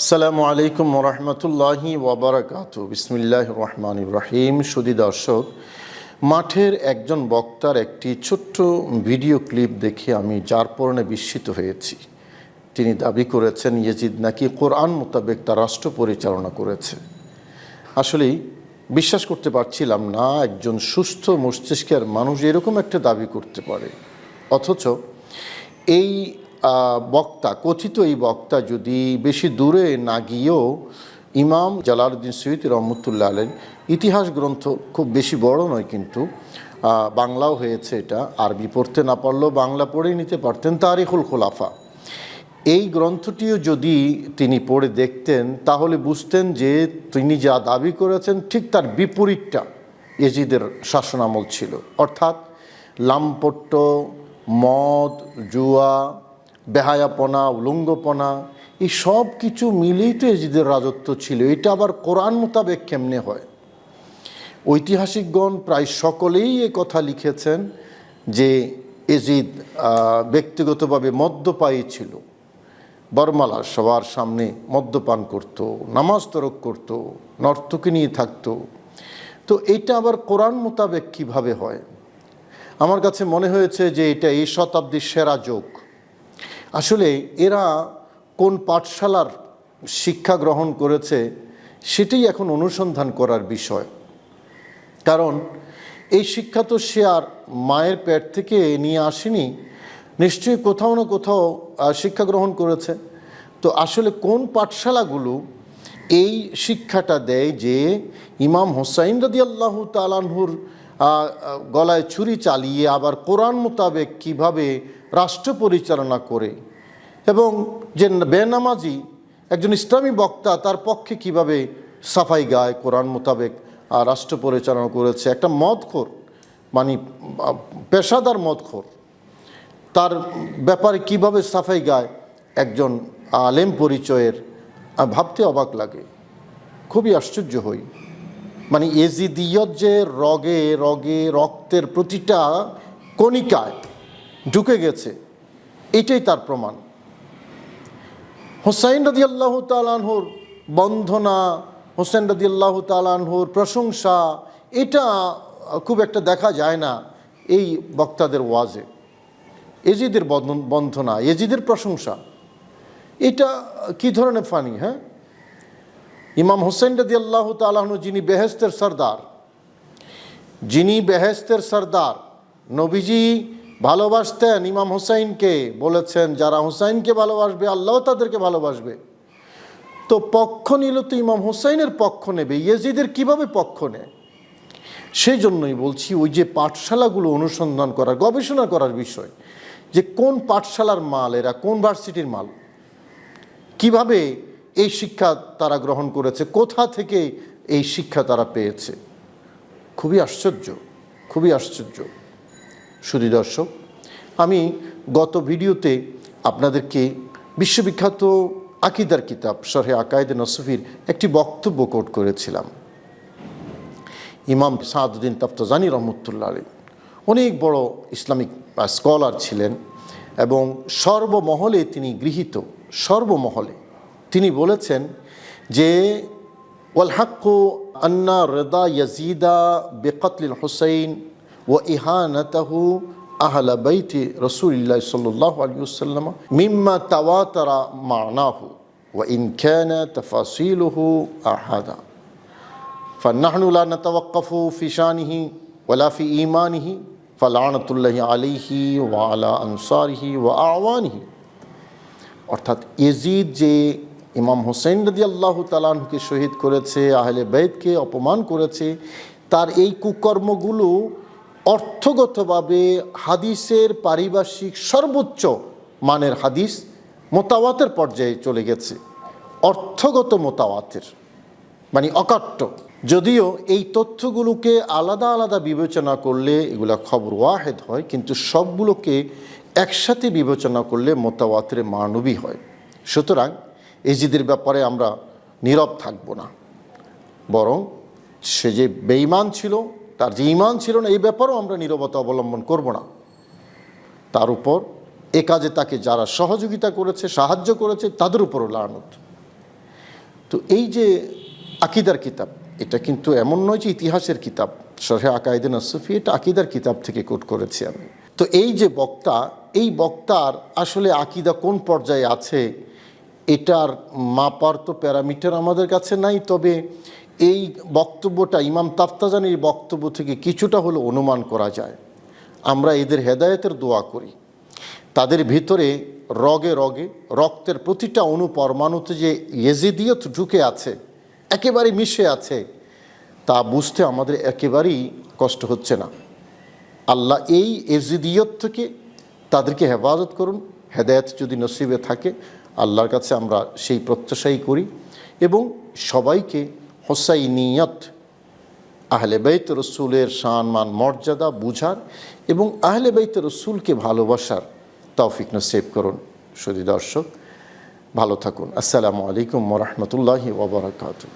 আসসালামু আলাইকুম ওরহমতুল্লাহি ওয়াবারাকাতু। বিসমিল্লাহির রহমানির রহিম। সুধী দর্শক, মাঠের একজন বক্তার একটি ছোট্ট ভিডিও ক্লিপ দেখে আমি যার পরনে বিস্মিত হয়েছি। তিনি দাবি করেছেন ইয়েজিদ নাকি কোরআন মোতাবেক তার রাষ্ট্র পরিচালনা করেছে। আসলেই বিশ্বাস করতে পারছিলাম না একজন সুস্থ মস্তিষ্কের মানুষ এরকম একটা দাবি করতে পারে। অথচ এই বক্তা, কথিত এই বক্তা যদি বেশি দূরে না গিয়েও ইমাম জালালউদ্দিন সুয়ুতী রহমতুল্লাহ আলাইহির ইতিহাস গ্রন্থ, খুব বেশি বড় নয় কিন্তু বাংলাও হয়েছে, এটা আরবি পড়তে না পারলেও বাংলা পড়েই নিতে পারতেন, তারিখুল খুলাফা, এই গ্রন্থটিও যদি তিনি পড়ে দেখতেন তাহলে বুঝতেন যে তিনি যা দাবি করেছেন ঠিক তার বিপরীতটা ইয়েজিদের শাসনামল ছিল। অর্থাৎ লাম্পট্য, মদ, জুয়া, বেহায়াপনা, উলঙ্গপনা, এই সব কিছু মিলেই তো ইয়েজিদের রাজত্ব ছিল। এটা আবার কোরআন মোতাবেক কেমনে হয়? ঐতিহাসিকগণ প্রায় সকলেই এ কথা লিখেছেন যে ইয়েজিদ ব্যক্তিগতভাবে মদ্যপায়ী ছিল, বরমালা সবার সামনে মদ্যপান করত, নামাজ তরক করত, নর্তকী নিয়ে থাকতো। তো এটা আবার কোরআন মোতাবেক কিভাবে হয়? আমার কাছে মনে হয়েছে যে এটা এই শতাব্দীর সেরা যোগ। আসলে এরা কোন পাঠশালার শিক্ষা গ্রহণ করেছে সেটাই এখন অনুসন্ধান করার বিষয়। কারণ এই শিক্ষা তো সে আর মায়ের পেট থেকে নিয়ে আসেনি, নিশ্চয়ই কোথাও না কোথাও শিক্ষা গ্রহণ করেছে। তো আসলে কোন পাঠশালাগুলো এই শিক্ষাটা দেয় যে ইমাম হোসাইন রাদিয়াল্লাহু তাআলা আনহুর গলায় ছুরি চালিয়ে আবার কোরআন মোতাবেক কিভাবে রাষ্ট্র পরিচালনা করে, এবং যে বেনামাজি একজন ইসলামী বক্তা তার পক্ষে কিভাবে সাফাই গায় কোরআন মোতাবেক রাষ্ট্র পরিচালনা করেছে। একটা মদখোর, মানে পেশাদার মদখোর, তার ব্যাপারে কিভাবে সাফাই গায় একজন আলেম পরিচয়ের, ভাবতে অবাক লাগে, খুবই আশ্চর্য হই। মানে ইয়েজিদিয়ত যে রগে রগে রক্তের প্রতিটা কণিকায় ঢুকে গেছে, এটাই তার প্রমাণ। হোসাইন রাদিয়াল্লাহু তাআলা আনহুর বন্দনা, হোসেন রাদিয়াল্লাহু তাআলা আনহুর প্রশংসা, এটা খুব একটা দেখা যায় না এই বক্তাদের ওয়াজে। ইয়েজিদের বন্দনা, ইয়েজিদের প্রশংসা, এটা কি ধরনের ফানি? হ্যাঁ, ইমাম হোসেন রাদিয়াল্লাহু তাআলা আনহু যিনি বেহেশতের সরদার, যিনি বেহেশতের সরদার, নবীজি ভালোবাসতেন ইমাম হোসাইনকে, বলেছেন যারা হোসাইনকে ভালোবাসবে আল্লাহ তাদেরকে ভালোবাসবে। তো পক্ষ নিল তো ইমাম হোসাইনের পক্ষ নেবে, ইয়েজিদের কিভাবে পক্ষ নেয়? সেই জন্যই বলছি ওই যে পাঠশালাগুলো অনুসন্ধান করার, গবেষণা করার বিষয়, যে কোন পাঠশালার মাল এরা, কোন ভার্সিটির মাল, কিভাবে এই শিক্ষা তারা গ্রহণ করেছে, কোথা থেকে এই শিক্ষা তারা পেয়েছে। খুবই আশ্চর্য, খুবই আশ্চর্য। সুধী দর্শক, আমি গত ভিডিওতে আপনাদেরকে বিশ্ববিখ্যাত আকিদার কিতাব শরহে আকায়েদে নসফির একটি বক্তব্য কোট করেছিলাম। ইমাম সাদউদ্দিন তাফতাজানী রহমতুল্লাহ আলাইহি অনেক বড় ইসলামিক স্কলার ছিলেন এবং সর্বমহলে তিনি গৃহীত, সর্বমহলে। তিনি বলেছেন যে ওয়াল হাক্কু আন্না রিদা ইয়াজিদা বিকতলিল হুসাইন ওয়া ইহানাতাহু আহলা বাইতি রাসূলিল্লাহ সাল্লাল্লাহু আলাইহি ওয়াসাল্লাম মিম্মা তাওয়াতারা মা'নাহু ওয়া ইন কানা তাফাসিলুহু আহাদা ফানাহনু লা নাতাওয়াক্কাফু ফি শানিহি ওয়ালা ফি ঈমানিহি ফালানাতুল্লাহি আলাইহি ওয়া আলা আনসারিহি ওয়া আওয়ানিহি। অর্থাৎ ইয়েজিদ যে ইমাম হোসেন রাদিয়াল্লাহু তাআলা আনহুকে শহীদ করেছে, আহলে বাইতকে অপমান করেছে, তার এই কুকর্মগুলো অর্থগতভাবে হাদিসের পারিভাষিক সর্বোচ্চ মানের হাদিস মোতাওয়াতের পর্যায়ে চলে গেছে। অর্থগত মোতাওয়াতের মানে অকাট্য। যদিও এই তথ্যগুলোকে আলাদা আলাদা বিবেচনা করলে এগুলা খবর ওয়াহেদ হয়, কিন্তু সবগুলোকে একসাথে বিবেচনা করলে মোতাওয়াতের মানবী হয়। সুতরাং ইয়েজিদের ব্যাপারে আমরা নীরব থাকব না, বরং সে যে বেঈমান ছিল, তার যে ঈমান ছিল না, এই ব্যাপারেও আমরা নীরবতা অবলম্বন করব না। তার উপর এ কাজে তাকে যারা সহযোগিতা করেছে, সাহায্য করেছে, তাদের উপরও লানত। তো এই যে আকিদার কিতাব, এটা কিন্তু এমন নয় যে ইতিহাসের কিতাব, শরহে আকায়েদে নসফি, এটা আকিদার কিতাব থেকে কোট করেছি আমি। তো এই যে বক্তা, এই বক্তার আসলে আকিদা কোন পর্যায়ে আছে এটার মাপার তো প্যারামিটার আমাদের কাছে নাই। তবে এই বক্তব্যটা ইমাম তাফতাজানির বক্তব্য থেকে কিছুটা হলো অনুমান করা যায়। আমরা এদের হেদায়েতের দোয়া করি, তাদের ভিতরে রগে রগে রক্তের প্রতিটা পরমাণুতে যে ইয়েজিদিয়ত ঢুকে আছে, একেবারে মিশে আছে, তা বুঝতে আমাদের একেবারেই কষ্ট হচ্ছে না। আল্লাহ এই ইয়েজিদিয়ত থেকে তাদেরকে হেফাজত করুন। হেদায়েত যদি নসিবে থাকে আল্লাহর কাছে আমরা সেই প্রত্যাশাই করি, এবং সবাইকে হোসাইনিয়ত, আহলে বাইত রসুলের শান মান মর্যাদা বুঝার এবং আহলে বাইত রসুলকে ভালোবাসার তৌফিক নসিব করুন। শুধু দর্শক, ভালো থাকুন। আসসালামু আলাইকুম ওয়া রাহমাতুল্লাহি ওয়া বারাকাতুহু।